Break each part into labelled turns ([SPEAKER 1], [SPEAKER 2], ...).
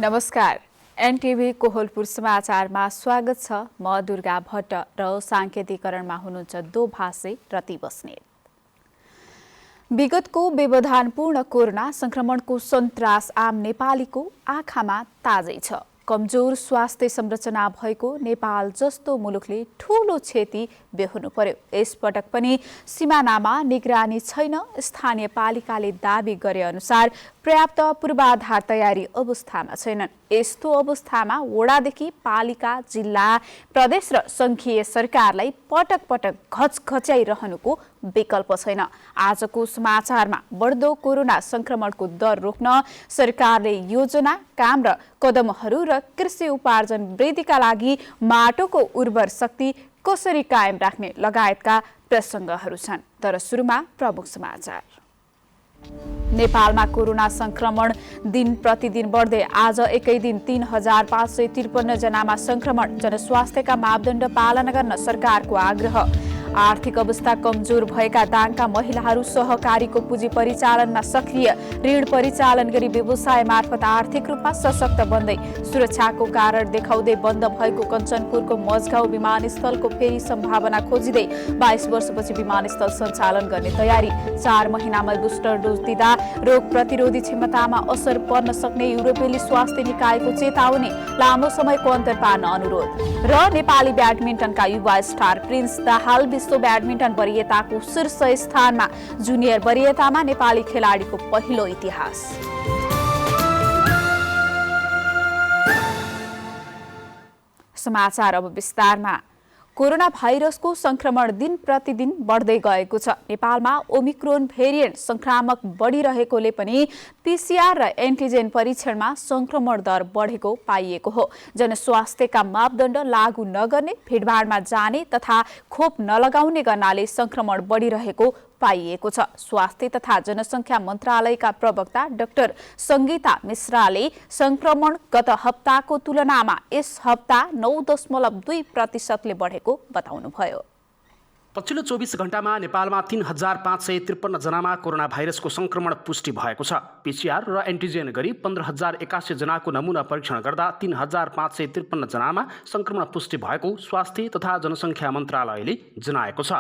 [SPEAKER 1] नमस्कार। एनटिभी कोहलपुर समाचारमा स्वागत छ। म दुर्गा भट्ट र सांकेतिकरणमा हुनुहुन्छ दोभाषे रति बस्नेत। विगतको व्यवधानपूर्ण कोरोना संक्रमणको सन्तास आम नेपालीको आँखामा ताजै छ। कमजोर स्वास्थ्य संरचना भएको नेपाल जस्तो मुलुकले ठूलो क्षति बेहोर्नु पर्यो। यसपटक पनि सिमानामा निगरानी छैन। स्थानीय पालिकाले दावी गरे अनुसार पर्याप्त पूर्वाधार तयारी अवस्थामा छैनन्। यस्तो अवस्थामा वडादेखि पालिका, जिल्ला, प्रदेश र संघीय सरकारलाई पटक पटक घचघच्याइरहनुको विकल्प छैन। आजको समाचारमा बढ्दो कोरोना संक्रमणको दर रोक्न सरकारले योजना, काम र कदमहरू र कृषि उपार्जन वृद्धिका लागि माटोको उर्वर शक्ति कसरी कायम राख्ने लगायतका प्रसङ्गहरू छन्। तर सुरुमा प्रमुख समाचार। नेपालमा कोरोना संक्रमण दिन प्रतिदिन बढ्दै आज एकै दिन 3553 जनामा संक्रमण। जनस्वास्थ्यका मापदण्ड पालना गर्न सरकारको आग्रह। आर्थिक अवस्था कमजोर भएका दाङका महिलाहरू सहकारीको पुँजी परिचालनमा सक्रिय। ऋण परिचालन गरी व्यवसाय मार्फत आर्थिक रूपमा सशक्त बन्दै। सुरक्षाको कारण देखाउँदै बन्द भएको कञ्चनपुरको मझगाउँ विमानस्थलको फेरि सम्भावना खोजिँदै 22 वर्षपछि विमानस्थल सञ्चालन गर्ने तयारी। 4 महिनामा बुस्टर डोज दिँदा रोग प्रतिरोधी क्षमतामा असर पर्न सक्ने युरोपेली स्वास्थ्य निकायको चेतावनी। लामो समयको अन्तर पार्न अनुरोध। र नेपाली ब्याडमिन्टनका युवा स्टार प्रिन्स दाहाल विश्व ब्याडमिन्टन वरियताको शीर्ष स्थानमा। जुनियर वरियतामा नेपाली खेलाडीको पहिलो इतिहास। समाचार अब विस्तारमा। कोरोना भाइरसको संक्रमण दिन प्रतिदिन बढ्दै गएको छ। नेपालमा ओमिक्रोन भेरिएन्ट संक्रामक बढिरहेकोले पनि पीसीआर र एन्टिजेन परीक्षणमा संक्रमण दर बढेको पाइएको हो। जनस्वास्थ्यका मापदण्ड लागू नगर्ने, भिडभाडमा जाने तथा खोप नलगाउने गर्नाले संक्रमण बढिरहेको पाइएको छ। स्वास्थ्य तथा जनसङ्ख्या मन्त्रालयका प्रवक्ता डाक्टर सङ्गीता मिश्राले संक्रमण गत हप्ताको तुलनामा यस हप्ता 9.2% बढेको बताउनुभयो।
[SPEAKER 2] पछिल्लो 24 घण्टामा नेपालमा 3553 जनामा कोरोना भाइरसको संक्रमण पुष्टि भएको छ। पीसीआर र एन्टिजेन गरी 15081 जनाको नमुना परीक्षण गर्दा 3553 जनामा संक्रमण पुष्टि भएको स्वास्थ्य तथा जनसङ्ख्या मन्त्रालयले जनाएको छ।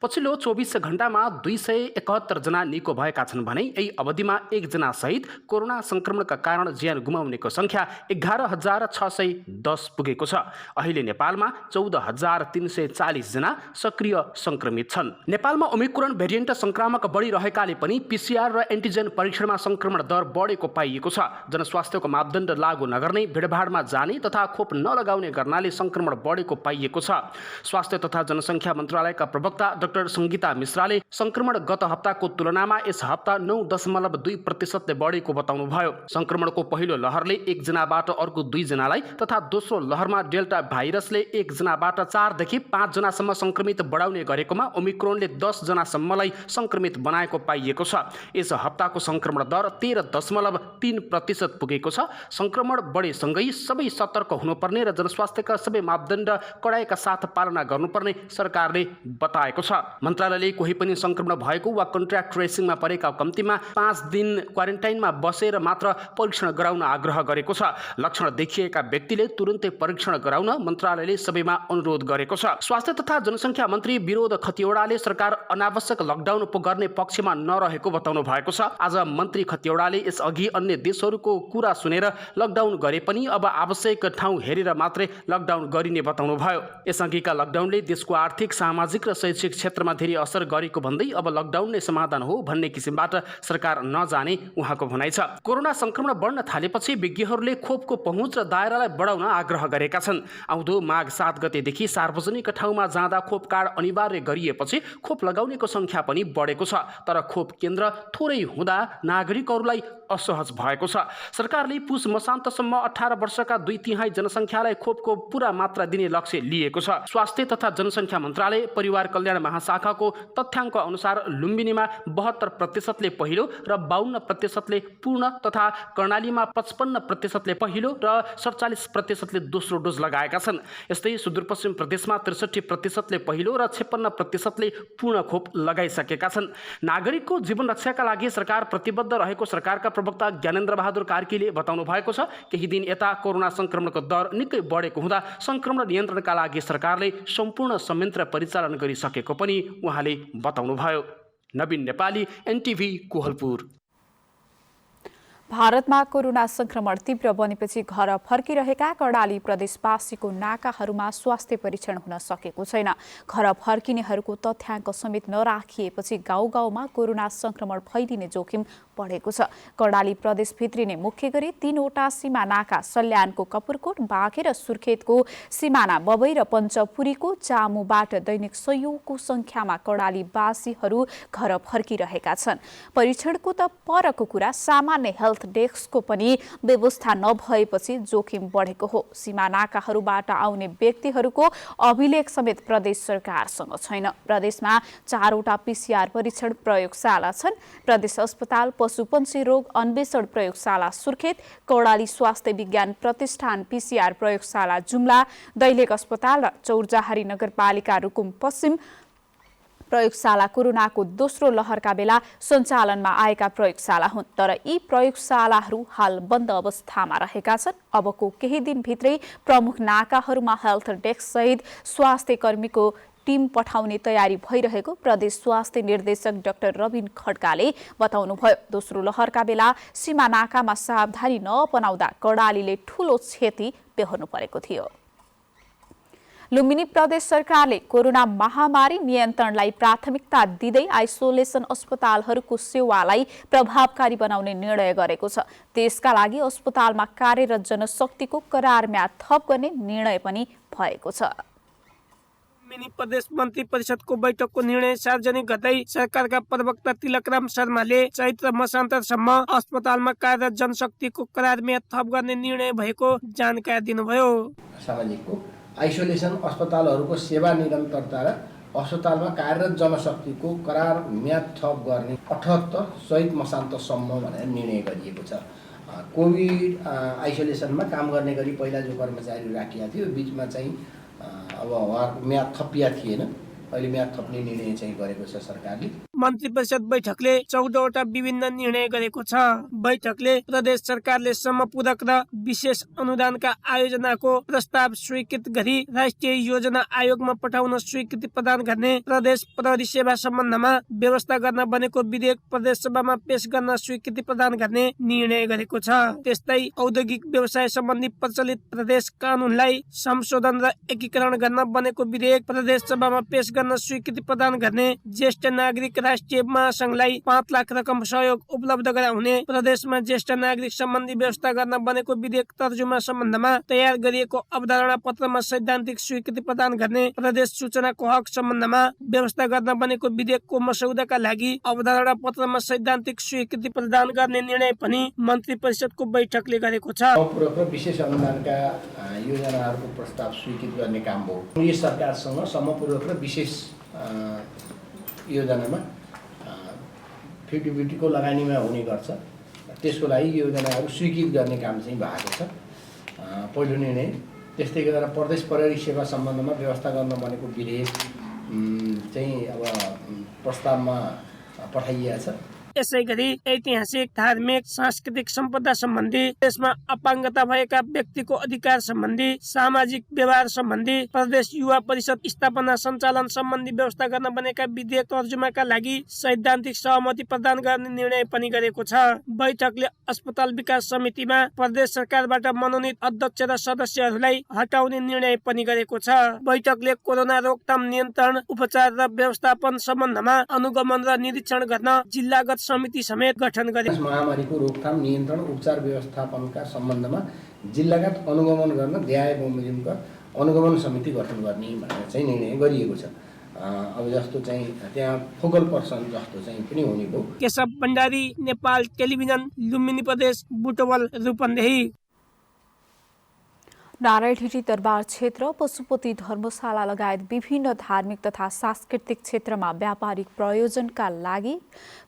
[SPEAKER 2] पछिल्लो 24 घण्टामा 271 जना निको भएका छन् भने यही अवधिमा 1 जना सहित कोरोना संक्रमणका कारण ज्यान गुमाउनेको संख्या 11610 पुगेको छ। अहिले नेपालमा 14340 जना सक्रिय संक्रमित छन्। नेपालमा ओमिक्रोन भेरिएन्ट संक्रामक बढिरहेकाले पनि पीसीआर र एन्टिजेन परीक्षणमा संक्रमण दर बढेको पाइएको छ। जनस्वास्थ्यको मापदण्ड लागू नगर्ने, भिडभाडमा जाने तथा खोप नलगाउने गर्नाले संक्रमण बढेको पाइएको छ। स्वास्थ्य तथा जनसङ्ख्या मन्त्रालयका प्रवक्ता डाक्टर सङ्गीता मिश्राले संक्रमण गत हप्ताको तुलनामा यस हप्ता 9.2% बढेको बताउनुभयो। संक्रमणको पहिलो लहरले 1 जनाबाट अर्को 2 जनालाई तथा दोस्रो लहरमा डेल्टा भाइरसले 1 जनाबाट 4 देखि 5 जनासम्म संक्रमित बढाउने गरेकोमा ओमिक्रोनले 10 जनासम्मलाई संक्रमित बनाएको पाइएको छ। यस हप्ताको संक्रमण दर 13.3% पुगेको छ। संक्रमण बढेसँगै सबै सतर्क हुनुपर्ने र जनस्वास्थ्यका सबै मापदण्ड कडाइका साथ पालना गर्नुपर्ने सरकारले बताएको छ। मन्त्रालयले कोही पनि संक्रमण भएको वा कन्ट्याक्ट ट्रेसिङमा परेका कम्तीमा 5 दिन क्वारेन्टाइनमा बसेर मात्र परीक्षण गराउन आग्रह गरेको छ। लक्षण देखिएका व्यक्तिले तुरुन्तै परीक्षण गराउन मन्त्रालयले सबैमा अनुरोध गरेको छ। स्वास्थ्य तथा जनसङ्ख्या मन्त्री विरोध खतिवडाले सरकार अनावश्यक लकडाउन पो गर्ने पक्षमा नरहेको बताउनु भएको छ। आज मन्त्री खतिवडाले यसअघि अन्य देशहरूको कुरा सुनेर लकडाउन गरे पनि अब आवश्यक ठाउँ हेरेर मात्रै लकडाउन गरिने बताउनु भयो। यसअघिका लकडाउनले देशको आर्थिक, सामाजिक र शैक्षिक क्षेत्रमा धेरै असर गरेको भन्दै अब लकडाउन नै समाधान हो भन्ने किसिमबाट सरकार नजाने उहाँको भनाइ छ। कोरोना संक्रमण बढ्न थालेपछि विज्ञहरूले खोपको पहुँच र दायरालाई बढाउन आग्रह गरेका छन्। आउँदो माघ 7 गतेदेखि सार्वजनिक ठाउँमा जाँदा खोप कार्ड अनिवार्य गरिएपछि खोप लगाउनेको संख्या पनि बढेको छ। तर खोप केन्द्र थोरै हुँदा नागरिकहरूलाई असहज भएको छ। सरकारले पुस मसान्तसम्म 18 वर्षका 2/3 जनसङ्ख्यालाई खोपको पूरा मात्रा दिने लक्ष्य लिएको छ। स्वास्थ्य तथा जनसङ्ख्या मन्त्रालय परिवार कल्याण महाशाखाको तथ्याङ्क अनुसार लुम्बिनीमा 72% ले पहिलो र 52% ले पूर्ण तथा कर्णालीमा 55% ले पहिलो र 47% ले दोस्रो डोज लगाएका छन्। यस्तै सुदूरपश्चिम प्रदेशमा 63% ले पहिलो र 56% ले पूर्ण खोप लगाइसकेका छन्। नागरिकको जीवन रक्षाका लागि सरकार प्रतिबद्ध रहेको सरकारका प्रवक्ता ज्ञानेन्द्र बहादुर कार्कीले बताउनु भएको छ, केही दिन यता कोरोना संक्रमणको दर निकै बढेको हुँदा संक्रमण नियन्त्रणका लागि सरकारले सम्पूर्ण संयन्त्र परिचालन गरिसकेको पनि उहाँले बताउनुभयो। नवीन नेपाली, एनटिभी, कोहलपुर।
[SPEAKER 1] भारतमा कोरोना संक्रमण तीव्र बनेपछि घर फर्किरहेका कर्णाली प्रदेशवासीको नाकाहरूमा स्वास्थ्य परीक्षण हुन सकेको छैन। घर फर्किनेहरूको तथ्याङ्क समेत नराखिएपछि गाउँ गाउँमा कोरोना संक्रमण फैलिने जोखिम बढेको छ। कर्णाली प्रदेशभित्रिने मुख्य गरी 3वटा सीमा नाका सल्यानको कपुरकोट, बाँके र सुर्खेतको सिमाना बबई र पञ्चपुरीको चामुबाट दैनिक सयौंको संख्यामा कर्णालीवासीहरू घर फर्किरहेका छन्। परीक्षणको त परको कुरा, सामान्य हेल्थ डेस्कको पनि व्यवस्था नभएपछि जोखिम बढेको हो। सीमा नाकाहरूबाट आउने व्यक्तिहरूको अभिलेख समेत प्रदेश सरकारसँग छैन। प्रदेशमा 4वटा PCR परीक्षण प्रयोगशाला छन्। प्रदेश अस्पताल पशुपन्छी रोग अन्वेषण प्रयोगशाला सुर्खेत, कर्णाली स्वास्थ्य विज्ञान प्रतिष्ठान PCR प्रयोगशाला जुम्ला, दैलेख अस्पताल र चौरजहारी नगरपालिका रुकुम पश्चिम प्रयोगशाला कोरोनाको दोस्रो लहरका बेला सञ्चालनमा आएका प्रयोगशाला हुन्। तर यी प्रयोगशालाहरू हाल बन्द अवस्थामा रहेका छन्। अबको केही दिनभित्रै प्रमुख नाकाहरूमा हेल्थ डेस्क सहित स्वास्थ्य कर्मीको टिम पठाउने तयारी भइरहेको प्रदेश स्वास्थ्य निर्देशक डाक्टर रबिन खड्काले बताउनुभयो। दोस्रो लहरका बेला सीमा नाकामा सावधानी नअपनाउँदा कर्णालीले ठूलो क्षति बेहोर्नु परेको थियो। लुम्बिनी प्रदेश सरकारले कोरोना महामारी नियन्त्रणलाई प्राथमिकता दिँदै आइसोलेसन अस्पतालहरूको सेवालाई प्रभावकारी बनाउने निर्णय गरेको छ। त्यसका लागि अस्पतालमा कार्यरत जनशक्तिको करार म्याद थप गर्ने निर्णय पनि भएको छ।
[SPEAKER 3] लुम्बिनी प्रदेश मन्त्री परिषदको बैठकको निर्णय सार्वजनिक गर्दै सरकारका प्रवक्ता तिलकराम शर्माले चैत्र मसान्तरसम्म अस्पतालमा कार्यरत जनशक्तिको करार म्याद थप गर्ने निर्णय भएको जानकारी दिनुभयो।
[SPEAKER 4] सामाजिकको आइसोलेसन अस्पतालहरूको सेवा निरन्तरता र अस्पतालमा कार्यरत जनशक्तिको करार म्याद थप गर्ने 78 चैत मसान्तसम्म भनेर निर्णय गरिएको छ। कोभिड आइसोलेसनमा काम गर्ने गरी पहिला जो कर्मचारी राखिएको थियो, बीचमा चाहिँ अब उहाँहरूको म्याद थपिया थिएन। अहिले म्याद थप्ने निर्णय चाहिँ गरेको छ सरकारले।
[SPEAKER 3] मन्त्री परिषद बैठकले 14वटा विभिन्न निर्णय गरेको छ। बैठकले प्रदेश सरकारले समपूरक र विशेष अनुदानका आयोजनाको प्रस्ताव स्वीकृत गरी राष्ट्रिय योजना आयोगमा पठाउन स्वीकृति प्रदान गर्ने, प्रदेश प्रहरी सेवा सम्बन्धमा व्यवस्था गर्न बनेको विधेयक प्रदेश सभामा पेश गर्न स्वीकृति प्रदान गर्ने निर्णय गरेको छ। त्यस्तै औद्योगिक व्यवसाय सम्बन्धी प्रचलित प्रदेश कानूनलाई संशोधन र एकीकरण गर्न बनेको विधेयक प्रदेश सभामा पेश गर्न स्वीकृति प्रदान गर्ने, ज्येष्ठ नागरिक राष्ट्रिय महासंघलाई 5 लाख रकम सहयोग उपलब्ध गराउने, प्रदेशमा ज्येष्ठ नागरिक सम्बन्धी व्यवस्था गर्न बनेको विधेयक तर्जुमा सम्बन्धमा तयार गरिएको अवधारणा पत्रमा सैद्धान्तिक स्वीकृति प्रदान गर्ने, प्रदेश सूचनाको हक सम्बन्धमा व्यवस्था गर्न बनेको विधेयकको मसौदाका लागि अवधारणा पत्रमा सैद्धान्तिक स्वीकृति प्रदान गर्ने निर्णय पनि मन्त्री परिषदको बैठकले गरेको छ।
[SPEAKER 4] समपूरक र विशेष अनुदानका योजनाहरूको प्रस्ताव स्वीकृत गर्ने काम हो। यो सरकारसँग समपूरक र विशेष योजनामा 50-50 को लगानीमा हुने गर्छ। त्यसको लागि योजनाहरू स्वीकृत गर्ने काम चाहिँ भएको छ। पहिलो निर्णय। त्यस्तै गरेर प्रदेश प्रहरी सेवा सम्बन्धमा व्यवस्था गर्न बनेको विधेयक चाहिँ अब प्रस्तावमा पठाइएको छ।
[SPEAKER 3] यसै गरी ऐतिहासिक, धार्मिक, सांस्कृतिक सम्पदा सम्बन्धी, देशमा अपाङ्गता भएका व्यक्तिको अधिकार सम्बन्धी, सामाजिक व्यवहार सम्बन्धी, प्रदेश युवा परिषद स्थापना सञ्चालन सम्बन्धी व्यवस्था गर्न बनेका विधेयक तर्जुमाका लागि सैद्धान्तिक सहमति प्रदान गर्ने निर्णय पनि गरेको छ। बैठकले अस्पताल विकास समितिमा प्रदेश सरकारबाट मनोनित अध्यक्ष र सदस्यहरूलाई हटाउने निर्णय पनि गरेको छ। बैठकले कोरोना रोकथाम नियन्त्रण, उपचार र व्यवस्थापन सम्बन्धमा अनुगमन र निरीक्षण गर्न जिल्लागत समिति समेत गठन गरे।
[SPEAKER 4] महामारीको रोकथाम, नियन्त्रण, उपचार व्यवस्थापनका सम्बन्धमा जिल्लागत अनुगमन गर्न देहाय बमोजिमका अनुगमन समिति गठन गर्ने भनेर चाहिँ निर्णय गरिएको छ। अब जस्तो चाहिँ त्यहाँ फोकल पर्सन जस्तो चाहिँ पनि हुने भयो।
[SPEAKER 3] केशव भण्डारी, नेपाल टेलिभिजन, लुम्बिनी प्रदेश, बुटवल, रूपन्देही।
[SPEAKER 1] नारायणहिटी दरबार क्षेत्र, पशुपति धर्मशाला लगायत विभिन्न धार्मिक तथा सांस्कृतिक क्षेत्रमा व्यापारिक प्रयोजनका लागि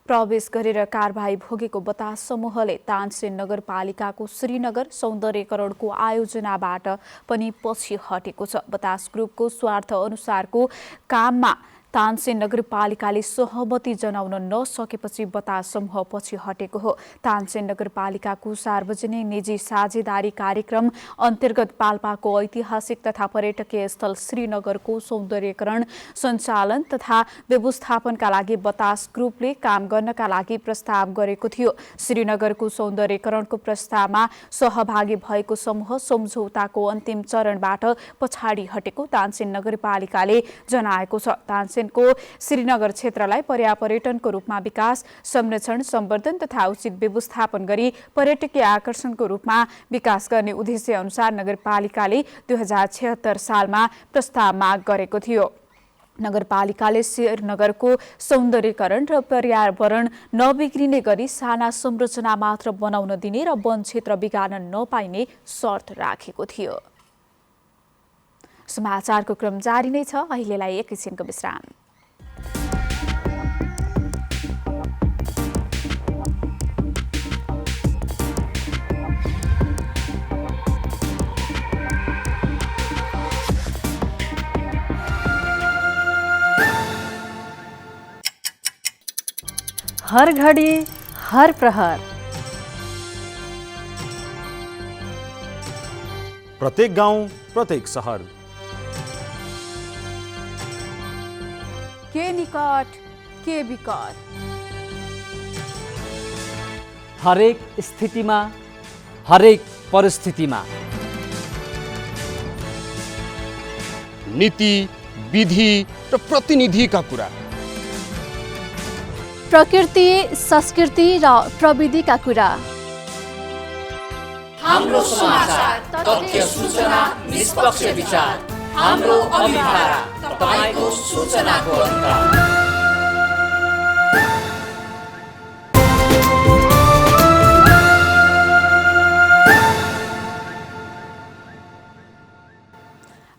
[SPEAKER 1] प्रवेश गरेर कारबाही भोगेको बतास समूहले तानसेन नगरपालिकाको श्रीनगर सौन्दर्यकरणको आयोजनाबाट पनि पछि हटेको छ। बतास ग्रुपको स्वार्थ अनुसारको काममा तानसेन नगरपालिकाले सहमति जनाउन नसकेपछि बतास समूह पछि हटेको हो। तानसेन नगरपालिकाको सार्वजनिक निजी साझेदारी कार्यक्रम अन्तर्गत पाल्पाको ऐतिहासिक तथा पर्यटकीय स्थल श्रीनगरको सौन्दर्यकरण सञ्चालन तथा व्यवस्थापनका लागि बतास ग्रुपले काम गर्नका लागि प्रस्ताव गरेको थियो। श्रीनगरको सौन्दर्यकरणको प्रस्तावमा सहभागी भएको समूह सम्झौताको अन्तिम चरणबाट पछाडि हटेको तानसेन नगरपालिकाले जनाएको छ। तानसेनको श्रीनगर क्षेत्रलाई पर्यटनको रूपमा विकास, संरक्षण, सम्वर्धन तथा उचित व्यवस्थापन गरी पर्यटकीय आकर्षणको रूपमा विकास गर्ने उद्देश्य अनुसार नगरपालिकाले 2076 सालमा प्रस्ताव माग गरेको थियो। नगरपालिकाले श्रीनगरको सौन्दर्यकरण र पर्यावरण नबिग्रिने गरी साना संरचना मात्र बनाउन दिने र वन क्षेत्र बिगार्न नपाइने शर्त राखेको थियो। समाचारको क्रम जारी नै छ। अहिलेलाई एकैछिनको विश्राम। हर घडी हर प्रहर,
[SPEAKER 5] प्रत्येक गाउँ प्रत्येक सहर,
[SPEAKER 1] के निकट के विकट,
[SPEAKER 6] हरेक स्थितिमा हरेक परिस्थितिमा
[SPEAKER 7] नीति विधि र प्रतिनिधिका कुरा,
[SPEAKER 8] प्रकृति संस्कृति र प्रविधिका कुरा,
[SPEAKER 9] हाम्रो समाचार, तथ्य, सूचना, निष्पक्ष विचार, हाम्रो अभिभारा, तपाईको सूचनाको अधिकार।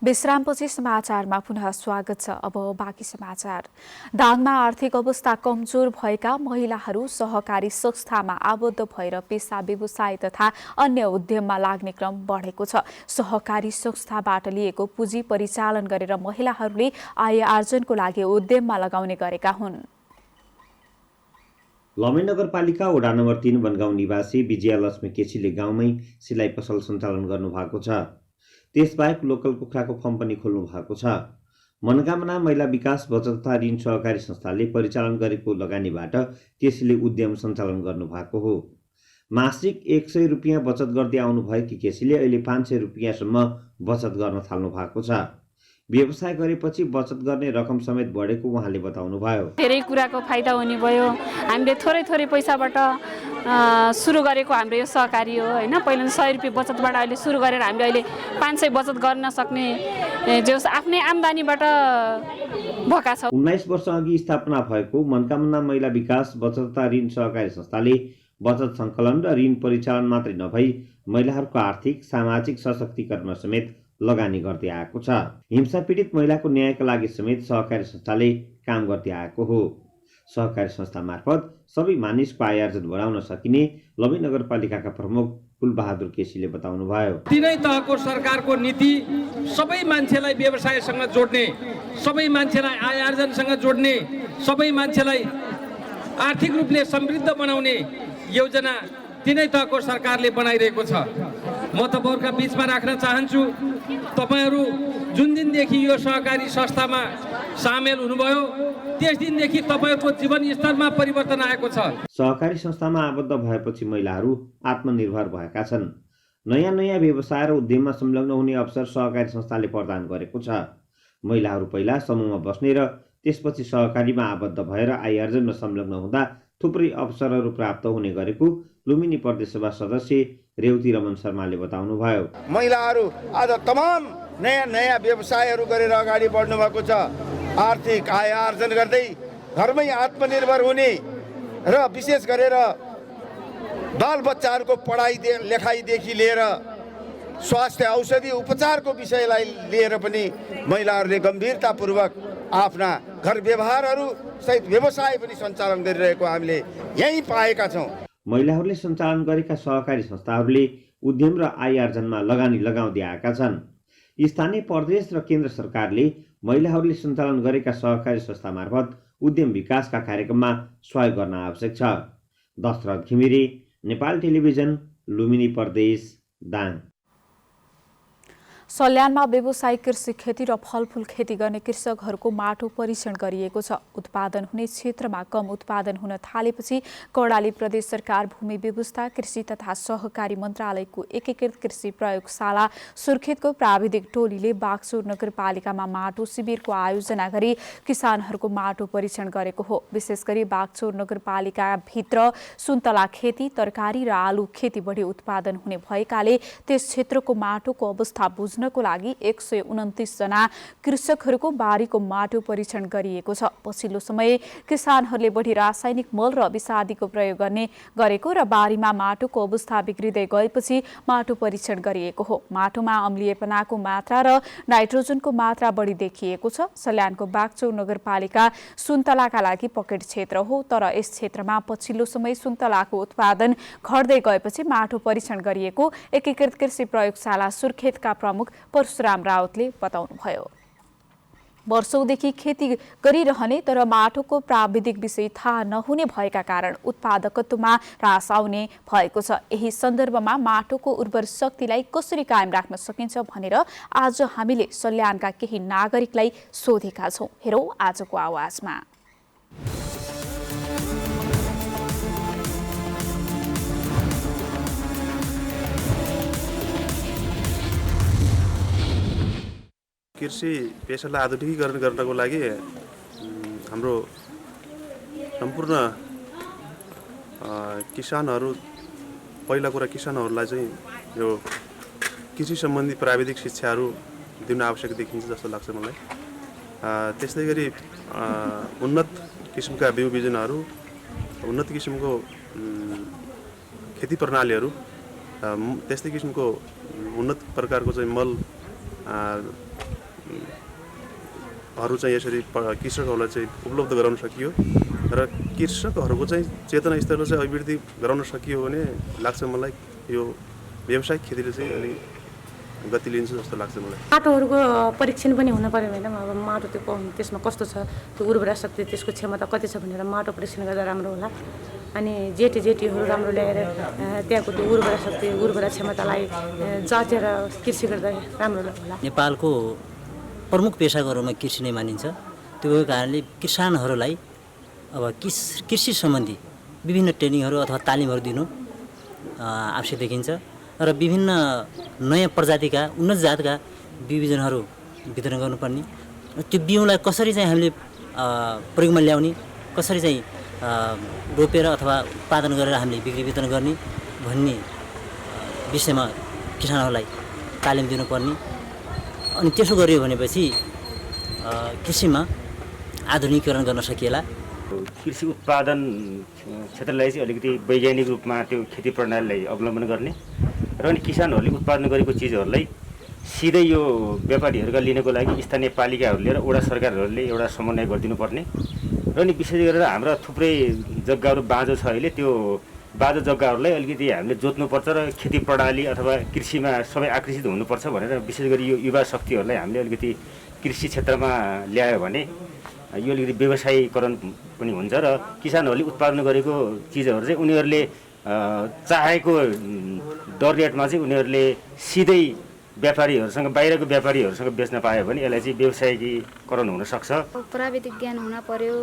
[SPEAKER 1] विश्रामपछि समाचारमा पुनः स्वागत छ। अब बाँकी समाचार। दाङमा आर्थिक अवस्था कमजोर भएका महिलाहरू सहकारी संस्थामा आबद्ध भएर पेसा व्यवसाय तथा अन्य उद्यममा लाग्ने क्रम बढेको छ। सहकारी संस्थाबाट लिएको पुँजी परिचालन गरेर महिलाहरूले आय आर्जनको लागि उद्यममा लगाउने गरेका हुन्।
[SPEAKER 10] लमे नगरपालिका वडा नम्बर 3 बनगाउँ निवासी विजयालक्ष्मी केसीले गाउँमै सिलाइ पसल सञ्चालन गर्नु भएको छ। त्यसबाहेक लोकल कुखुराको फर्म पनि खोल्नु भएको छ। मनोकामना महिला विकास बचत तथा ऋण सहकारी संस्थाले परिचालन गरेको लगानीबाट केसीले उद्यम सञ्चालन गर्नु भएको हो। मासिक 100 रुपियाँ बचत गर्दै आउनुभएकी केसीले अहिले 500 रुपियाँसम्म बचत गर्न थाल्नु भएको छ। व्यवसाय गरेपछि बचत गर्ने रकम समेत बढेको उहाँले बताउनुभयो।
[SPEAKER 11] धेरै कुराको फाइदा हुने भयो। हामीले थोरै थोरै पैसाबाट सुरु गरेको हाम्रो यो सहकारी हो हैन। पहिला 100 रुपियाँ बचतबाट अहिले सुरु गरेर हामीले अहिले 500 बचत गर्न सक्ने जो आफ्नै आम्दानीबाट भएका छ।
[SPEAKER 10] 19 वर्ष अघि स्थापना भएको मनोकामना महिला विकास बचत तथा ऋण सहकारी संस्थाले बचत सङ्कलन र ऋण परिचालन मात्रै नभई महिलाहरूको आर्थिक सामाजिक सशक्तिकरण समेत लगानी गर्दै आएको छ। हिंसा पीडित महिलाको न्यायका लागि समेत सहकारी संस्थाले काम गर्दै आएको हो। सहकारी संस्था मार्फत सबै मानिसको आय आर्जन बढाउन सकिने लमे नगरपालिकाका प्रमुख कुलबहादुर केसीले बताउनुभयो।
[SPEAKER 12] तीनै तहको सरकारको नीति सबै मान्छेलाई व्यवसायसँग जोड्ने, सबै मान्छेलाई आय आर्जनसँग जोड्ने, सबै मान्छेलाई आर्थिक रूपले समृद्ध बनाउने योजना तीनै तहको सरकारले बनाइरहेको छ। म तपाईहरुका बीचमा राख्न चाहन्छु, तपाईहरु जुन दिनदेखि यो सहकारी संस्थामा सामेल हुनुभयो त्यस दिनदेखि तपाईहरुको जीवन स्तरमा परिवर्तन आएको छ।
[SPEAKER 10] सहकारी संस्थामा आबद्ध भएपछि महिलाहरू आत्मनिर्भर भएका छन्। नयाँ नयाँ व्यवसाय र उद्यममा संलग्न हुने अवसर सहकारी संस्थाले प्रदान गरेको छ। महिलाहरू पहिला समूहमा बस्ने र त्यसपछि सहकारीमा आबद्ध भएर आय आर्जनमा संलग्न हुँदा थुप्रै अवसरहरू प्राप्त हुने गरेको लुम्बिनी प्रदेशसभा सदस्य रेवती रमन शर्माले बताउनुभयो।
[SPEAKER 13] महिलाहरू आज तमाम नयाँ नयाँ व्यवसायहरू गरेर अगाडि बढ्नु भएको छ। आर्थिक आय आर्जन गर्दै घरमै आत्मनिर्भर हुने र विशेष गरेर बालबच्चाहरूको पढाइ लेखाइदेखि लिएर स्वास्थ्य औषधि उपचारको विषयलाई लिएर पनि महिलाहरूले गम्भीरतापूर्वक आफ्ना घर व्यवहारहरू सहित व्यवसाय पनि सञ्चालन गरिरहेको हामीले यही पाएका छौँ।
[SPEAKER 10] महिलाहरूले सञ्चालन गरेका सहकारी संस्थाहरूले उद्यम र आय आर्जनमा लगानी लगाउँदै आएका छन्। स्थानीय प्रदेश र केन्द्र सरकारले महिलाहरूले सञ्चालन गरेका सहकारी संस्था मार्फत उद्यम विकासका कार्यक्रममा सहयोग गर्न आवश्यक छ। दशरथ घिमिरे, नेपाल टेलिभिजन, लुम्बिनी प्रदेश, दाङ।
[SPEAKER 1] सल्यानमा व्यावसायिक कृषि खेती र फलफूल खेती गर्ने कृषकहरूको माटो परीक्षण गरिएको छ। उत्पादन हुने क्षेत्रमा कम उत्पादन हुन थालेपछि कर्णाली प्रदेश सरकार भूमि व्यवस्था कृषि तथा सहकारी मन्त्रालयको एकीकृत कृषि प्रयोगशाला सुर्खेतको प्राविधिक टोलीले बागचौर नगरपालिकामा माटो शिविरको आयोजना गरी किसानहरूको माटो परीक्षण गरेको हो। विशेष गरी बागचौर नगरपालिकाभित्र सुन्तला खेती, तरकारी र आलु खेती बढी उत्पादन हुने भएकाले त्यस क्षेत्रको माटोको अवस्था बुझ्नको लागि 129 जना कृषकहरूको बारीको माटो परीक्षण गरिएको छ। पछिल्लो समय किसानहरूले बढी रासायनिक मल र विषादीको प्रयोग गरेको र बारीमा माटोको अवस्था बिग्रिँदै गएपछि माटो परीक्षण गरिएको हो। माटोमा अम्लीयपनाको मात्रा र नाइट्रोजनको मात्रा बढी देखिएको छ। सल्यानको बागचौर नगरपालिका सुन्तलाका लागि पकेट क्षेत्र हो, तर यस क्षेत्रमा पछिल्लो समय सुन्तलाको उत्पादन घट्दै गएपछि माटो परीक्षण गरिएको एकीकृत कृषि प्रयोगशाला सुर्खेतका प्रमुख परशुराम राउतले बताउनुभयो। वर्षौंदेखि खेती गरिरहने तर माटोको प्राविधिक विषय थाहा नहुने भएका कारण उत्पादकत्वमा ह्रास आउने भएको छ। यही सन्दर्भमा माटोको उर्वर शक्तिलाई कसरी कायम राख्न सकिन्छ भनेर आज हामीले सल्यानका केही नागरिकलाई सोधेका छौं। हेरौं आजको आवाजमा।
[SPEAKER 14] कृषि पेसालाई आधुनिकीकरण गर्नको लागि हाम्रो सम्पूर्ण किसानहरू, पहिला कुरा किसानहरूलाई चाहिँ यो कृषि सम्बन्धी प्राविधिक शिक्षाहरू दिन आवश्यक देखिन्छ जस्तो लाग्छ मलाई। त्यस्तै गरी उन्नत किसिमका बिउ बिजनहरू, उन्नत किसिमको खेती प्रणालीहरू, त्यस्तै किसिमको उन्नत प्रकारको चाहिँ मल हरू चाहिँ यसरी कृषकहरूलाई चाहिँ उपलब्ध गराउन सकियो र कृषकहरूको चाहिँ चेतना स्तरले चाहिँ अभिवृद्धि गराउन सकियो भने लाग्छ मलाई यो व्यावसायिक खेतीले चाहिँ अलि गति लिन्छ जस्तो लाग्छ मलाई।
[SPEAKER 15] माटोहरूको परीक्षण पनि हुन पर्यो होइन, अब माटो त्यसमा कस्तो छ, त्यो उर्वरा शक्ति, त्यसको क्षमता कति छ भनेर माटो परीक्षण गर्दा राम्रो होला। अनि जेटीहरू राम्रो ल्याएर त्यहाँको त्यो उर्वरा शक्ति, उर्वरा क्षमतालाई जाँचेर कृषि गर्दा राम्रो होला।
[SPEAKER 16] नेपालको प्रमुख पेसागहरूमा कृषि नै मानिन्छ। त्यो भएको कारणले किसानहरूलाई अब कृषि सम्बन्धी विभिन्न ट्रेनिङहरू अथवा तालिमहरू दिनु आवश्यक देखिन्छ र विभिन्न नयाँ प्रजातिका उन्नत जातका बिउ बिजनहरू वितरण गर्नुपर्ने, त्यो बिउलाई कसरी चाहिँ हामीले प्रयोगमा ल्याउने, कसरी चाहिँ रोपेर अथवा उत्पादन गरेर हामीले बिक्री वितरण गर्ने भन्ने विषयमा किसानहरूलाई तालिम दिनुपर्ने। अनि त्यसो गरियो भनेपछि कृषिमा आधुनिकीकरण गर्न सकिएला।
[SPEAKER 17] कृषि उत्पादन क्षेत्रलाई चाहिँ अलिकति वैज्ञानिक रूपमा त्यो खेती प्रणालीलाई अवलम्बन गर्ने र अनि किसानहरूले उत्पादन गरेको चिजहरूलाई सिधै यो व्यापारीहरूका लिनको लागि स्थानीय पालिकाहरूले र वडा सरकारहरूले एउटा समन्वय गरिदिनुपर्ने र अनि विशेष गरेर हाम्रा थुप्रै जग्गाहरू बाँझो छ अहिले, त्यो बाँझो जग्गाहरूलाई अलिकति हामीले जोत्नुपर्छ र खेती प्रणाली अथवा कृषिमा सबै आकर्षित हुनुपर्छ भनेर विशेष गरी यो युवा शक्तिहरूलाई हामीले अलिकति कृषि क्षेत्रमा ल्यायो भने यो अलिकति व्यवसायीकरण पनि हुन्छ र किसानहरूले उत्पादन गरेको चिजहरू चाहिँ उनीहरूले चाहेको दर रेटमा चाहिँ उनीहरूले सिधै व्यापारीहरूसँग, बाहिरको व्यापारीहरूसँग बेच्न पायो भने यसलाई चाहिँ व्यवसायीकरण हुन सक्छ।
[SPEAKER 18] प्राविधिक ज्ञान हुन पर्यो,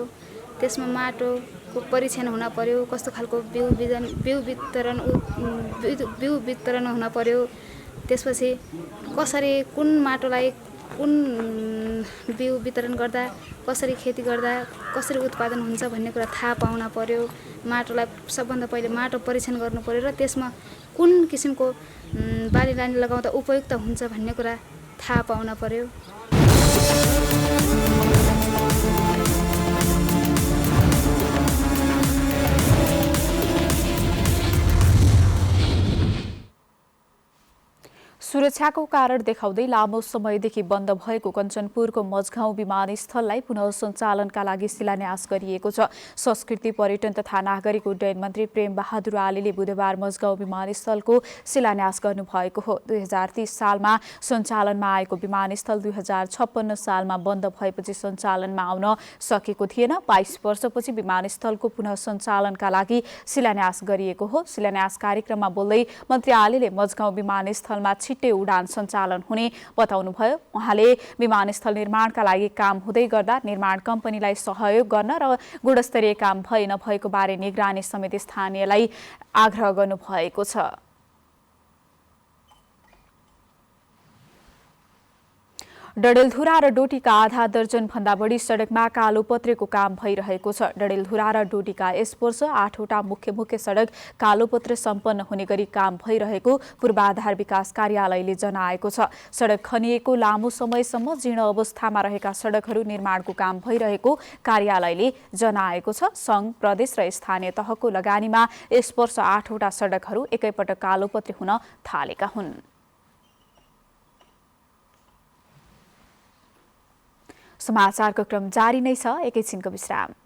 [SPEAKER 18] त्यसमा माटोको परीक्षण हुन पर्यो, कस्तो खालको बिउ वितरण हुन पर्यो, त्यसपछि कसरी कुन माटोलाई कुन बिउ वितरण गर्दा, कसरी खेती गर्दा कसरी उत्पादन हुन्छ भन्ने कुरा थाहा पाउन पर्यो। माटोलाई सबभन्दा पहिले माटो परीक्षण गर्नु पर्यो र त्यसमा कुन किसिमको बाली लानी लगाउँदा उपयुक्त हुन्छ भन्ने कुरा थाहा पाउन पर्यो।
[SPEAKER 1] सुरक्षाको कारण देखाउँदै लामो समयदेखि बन्द भएको कञ्चनपुरको मझगाउँ विमानस्थललाई पुनः सञ्चालनका लागि शिलान्यास गरिएको छ। संस्कृति पर्यटन तथा नागरिक उड्डयन मन्त्री प्रेम बहादुर आलीले बुधबार मझगाउँ विमानस्थलको शिलान्यास गर्नुभएको हो। 2030 सालमा सञ्चालनमा आएको विमानस्थल 2056 सालमा बन्द भएपछि सञ्चालनमा आउन सकेको थिएन। 22 वर्षपछि विमानस्थलको पुनः सञ्चालनका लागि शिलान्यास गरिएको हो। शिलान्यास कार्यक्रममा बोल्दै मन्त्री आलीले मझगाउँ विमानस्थलमा छिट्टै उडान सञ्चालन हुने बताउनुभयो। उहाँले विमानस्थल निर्माणका लागि काम हुँदै गर्दा निर्माण कम्पनीलाई सहयोग गर्न र गुणस्तरीय काम भए नभएको बारे निगरानी समेत स्थानीयलाई आग्रह गर्नुभएको छ। डडेलधुरा र डोटीका आधा दर्जन भन्दा बढी सडकमा कालोपत्रेको काम भइरहेको छ। डडेलधुरा र डोटीका यस वर्ष 8वटा मुख्य सडक कालोपत्रे सम्पन्न हुने गरी काम भइरहेको पूर्वाधार विकास कार्यालयले जनाएको छ। सडक खनिएको लामो समयसम्म जीर्ण अवस्थामा रहेका सडकहरू निर्माणको काम भइरहेको कार्यालयले जनाएको छ। सङ्घ, प्रदेश र स्थानीय तहको लगानीमा यस वर्ष 8वटा सडकहरू एकैपटक कालोपत्रे हुन थालेका हुन्। समाचारको क्रम जारी नै छ, एकैछिनको विश्राम।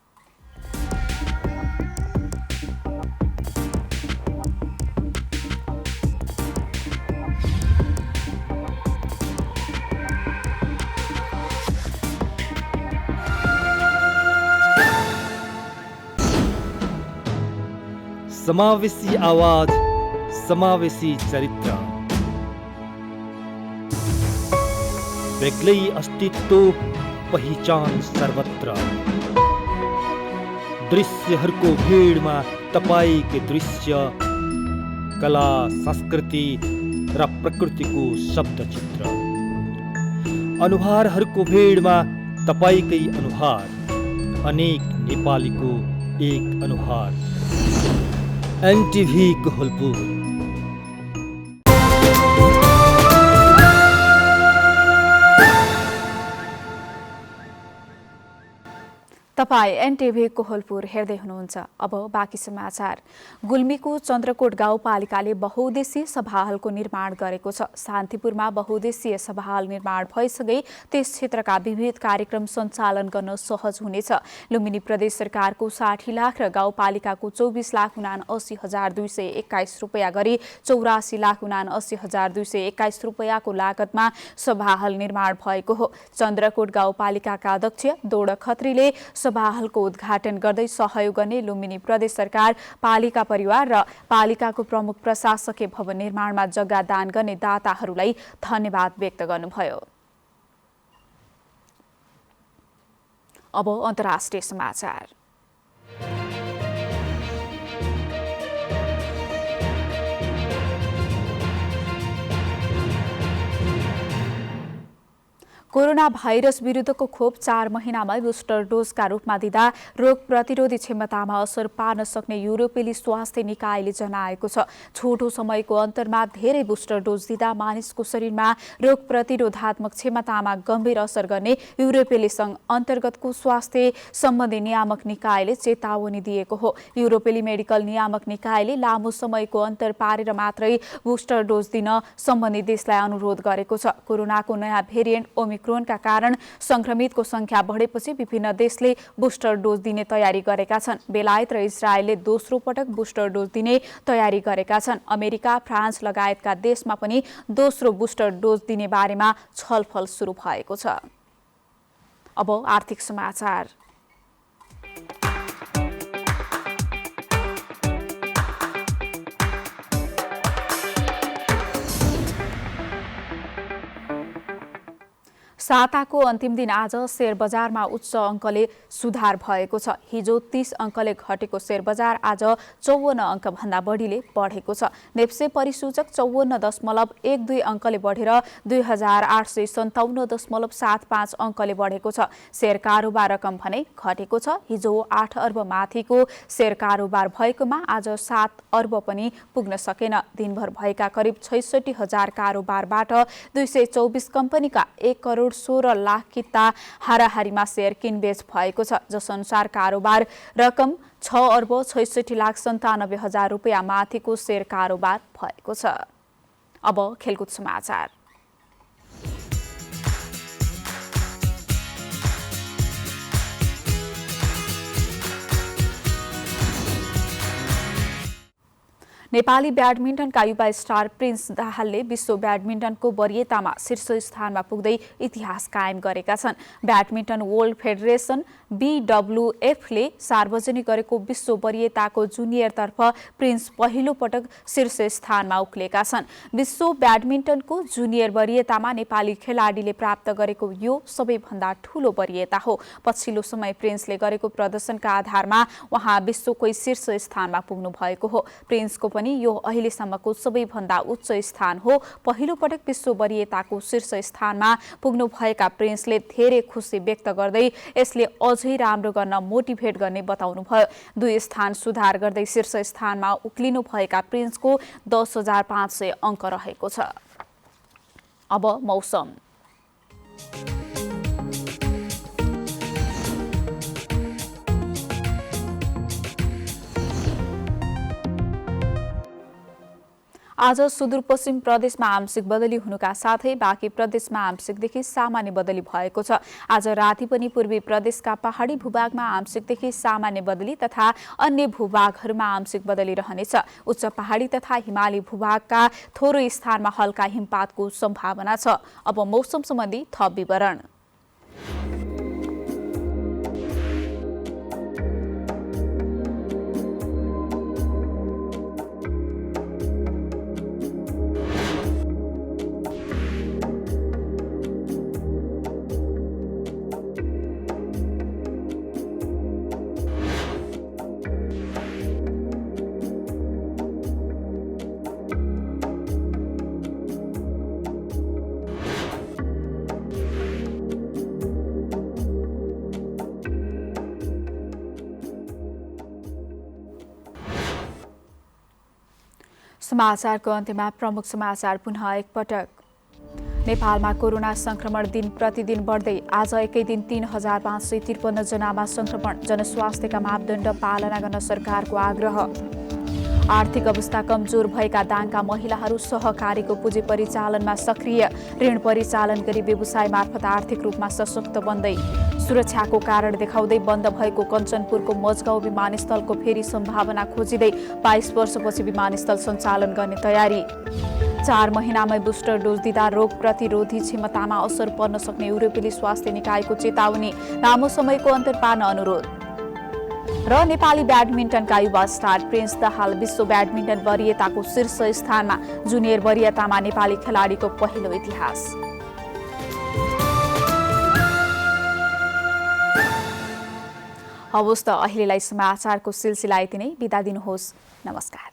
[SPEAKER 6] समावेशी आवाज, समावेशी चरित्र, बेग्लै अस्तित्व, पहिचान सर्वत्र। दृश्यहरूको भीडमा तपाईको दृश्य, कला, संस्कृति र प्रकृतिको शब्दचित्र। अनुहारहरूको भीडमा तपाईकै अनुहार, अनेक नेपालीको एक अनुहार। एनटिभी कोहलपुर।
[SPEAKER 1] तपाई एनटिभी कोहलपुर हेर्दै हुनुहुन्छ। अब बाँकी समाचार। गुल्मीको चन्द्रकोट गाउँपालिकाले बहुउद्देश्यीय सभाहालको निर्माण गरेको छ। शान्तिपुरमा बहुउद्देश्यीय सभाहाल निर्माण भइसकै त्यस क्षेत्रका विविध कार्यक्रम सञ्चालन गर्न सहज हुनेछ। लुम्बिनी प्रदेश सरकारको 60 लाख र गाउँपालिकाको 24,79,221 रुपैयाँ गरी 84,79,221 रुपैयाँको लागतमा सभाहाल निर्माण भएको हो। चन्द्रकोट गाउँपालिकाका अध्यक्ष दौड खत्रीले सभाहालको उद्घाटन गर्दै सहयोग गर्ने लुम्बिनी प्रदेश सरकार, पालिका परिवार र पालिकाको प्रमुख प्रशासकीय भवन निर्माणमा जग्गा दान गर्ने दाताहरूलाई धन्यवाद व्यक्त गर्नुभयो। अब अन्तर्राष्ट्रिय समाचार। कोरोना भाइरस विरुद्धको खोप 4 महिनामा बुस्टर डोजका रूपमा दिँदा रोग प्रतिरोधी क्षमतामा असर पार्न सक्ने युरोपेली स्वास्थ्य निकायले जनाएको छ। छोटो समयको अन्तरमा धेरै बुस्टर डोज दिँदा मानिसको शरीरमा रोग प्रतिरोधात्मक क्षमतामा गम्भीर असर गर्ने युरोपेली सङ्घ अन्तर्गतको स्वास्थ्य सम्बन्धी नियामक निकायले चेतावनी दिएको हो। युरोपेली मेडिकल नियामक निकायले लामो समयको अन्तर पारेर मात्रै बुस्टर डोज दिन सम्बन्धित देशलाई अनुरोध गरेको छ। कोरोनाको नयाँ भेरिएन्ट ओमिक्रोनका कारण संक्रमितको संख्या बढेपछि विभिन्न देशले बुस्टर डोज दिने तयारी गरेका छन्। बेलायत र इजरायलले दोस्रो पटक बुस्टर डोज दिने तयारी गरेका छन्। अमेरिका, फ्रान्स लगायतका देशमा पनि दोस्रो बुस्टर डोज दिने बारेमा छलफल सुरु भएको छ। अब आर्थिक समाचार। साताको अन्तिम दिन आज शेयर बजारमा उच्च अङ्कले सुधार भएको छ। हिजो 30 अङ्कले घटेको शेयर बजार आज 54 अङ्क भन्दा बढीले बढेको छ। नेप्से परिसूचक 54.12 अङ्कले बढेर 2857.75 अङ्कले बढेको छ। शेयर कारोबार रकम भने घटेको छ। हिजो 8 अर्ब माथिको शेयर कारोबार भएकोमा आज 7 अर्ब पनि पुग्न सकेन। दिनभर भएका करिब 66,000 कारोबारबाट 224 कम्पनीका 1 करोड 16 लाख किता हाराहारीमा शेयर किनबेच भएको छ, जसअनुसार कारोबार रकम 6 अर्ब 66 लाख 97 हजार रुपैयाँ माथिको शेयर कारोबार भएको छ। अब खेलकुद समाचार। नेपाली ब्याडमिन्टनका युवा स्टार प्रिन्स दाहालले विश्व ब्याडमिन्टनको वरियतामा शीर्ष स्थानमा पुग्दै इतिहास कायम गरेका छन्। ब्याडमिन्टन वर्ल्ड फेडरेसन BWFले सार्वजनिक गरेको विश्व वरियताको जुनियरतर्फ प्रिन्स पहिलो पटक शीर्ष स्थानमा उक्लेका छन्। विश्व ब्याडमिन्टनको जुनियर वरियतामा नेपाली खेलाडीले प्राप्त गरेको यो सबैभन्दा ठूलो वरियता हो। पछिल्लो समय प्रिन्सले गरेको प्रदर्शनका आधारमा उहाँ विश्वकै शीर्ष स्थानमा पुग्नु भएको हो। प्रिन्सको पनि यो अहिलेसम्मको सबैभन्दा उच्च स्थान हो। पहिलो पटक विश्व वरियताको शीर्ष स्थानमा पुग्नु भएका प्रिन्सले धेरै खुसी व्यक्त गर्दै यसले अझै राम्रो गर्न मोटिभेट गर्ने बताउनुभयो। 2 स्थान सुधार गर्दै शीर्ष स्थानमा उक्लिनु भएका प्रिन्सको 10,500 अङ्क रहेको छ। अब मौसम। आज सुदूरपश्चिम प्रदेशमा आंशिक बदली हुनुका साथै बाँकी प्रदेशमा आंशिकदेखि सामान्य बदली भएको छ। आज राति पनि पूर्वी प्रदेशका पहाडी भूभागमा आंशिकदेखि सामान्य बदली तथा अन्य भूभागहरूमा आंशिक बदली रहनेछ। उच्च पहाडी तथा हिमाली भूभागका थोरै स्थानमा हल्का हिमपातको सम्भावना छ। अब मौसम सम्बन्धी थप विवरण। समाचारको अन्त्यमा प्रमुख समाचार पुनः एकपटक। नेपालमा कोरोना संक्रमण दिन प्रतिदिन बढ्दै आज एकै दिन 3,553 जनामा संक्रमण। जनस्वास्थ्यका मापदण्ड पालना गर्न सरकारको आग्रह। आर्थिक अवस्था कमजोर भएका दाङका महिलाहरू सहकारीको पुँजी परिचालनमा सक्रिय। ऋण परिचालन गरी व्यवसाय मार्फत आर्थिक रूपमा सशक्त बन्दै। सुरक्षाको कारण देखाउँदै बन्द भएको कञ्चनपुरको मजगाउँ विमानस्थलको फेरि सम्भावना खोजिँदै 22 वर्षपछि विमानस्थल सञ्चालन गर्ने तयारी। 4 महिनामै बुस्टर डोज दिँदा रोग प्रतिरोधी क्षमतामा असर पर्न सक्ने युरोपेली स्वास्थ्य निकायको चेतावनी। लामो समयको अन्तर पार्न अनुरोध। र नेपाली ब्याडमिन्टनका युवा स्टार प्रिन्स दाहाल विश्व ब्याडमिन्टन वरियताको शीर्ष स्थानमा। जुनियर वरियतामा नेपाली खेलाडीको पहिलो इतिहास। हवस् त अहिलेलाई समाचारको सिलसिला यति नै। बिदा दिनुहोस्। नमस्कार।